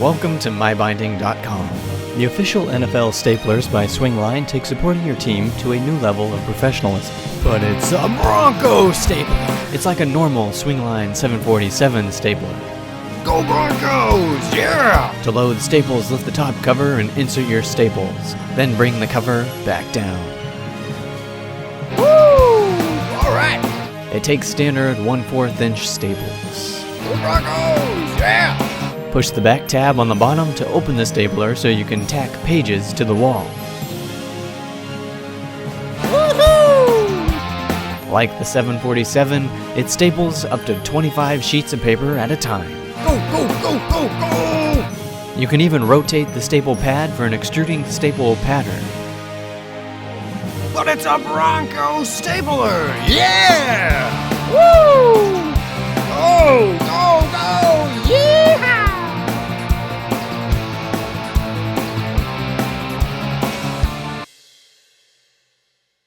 Welcome to MyBinding.com. The official NFL staplers by Swingline take supporting your team to a new level of professionalism. But it's a Broncos stapler. It's like a normal Swingline 747 stapler. Go Broncos! Yeah! To load staples, lift the top cover and insert your staples. Then bring the cover back down. Woo! Alright! It takes standard 1/4 inch staples. Go Broncos! Yeah! Push the back tab on the bottom to open the stapler so you can tack pages to the wall. Woohoo! Like the 747, it staples up to 25 sheets of paper at a time. Go, go, go, go, go! You can even rotate the staple pad for an extruding staple pattern. But it's a Broncos stapler! Yeah! Woo! Go, go, go! Yeah!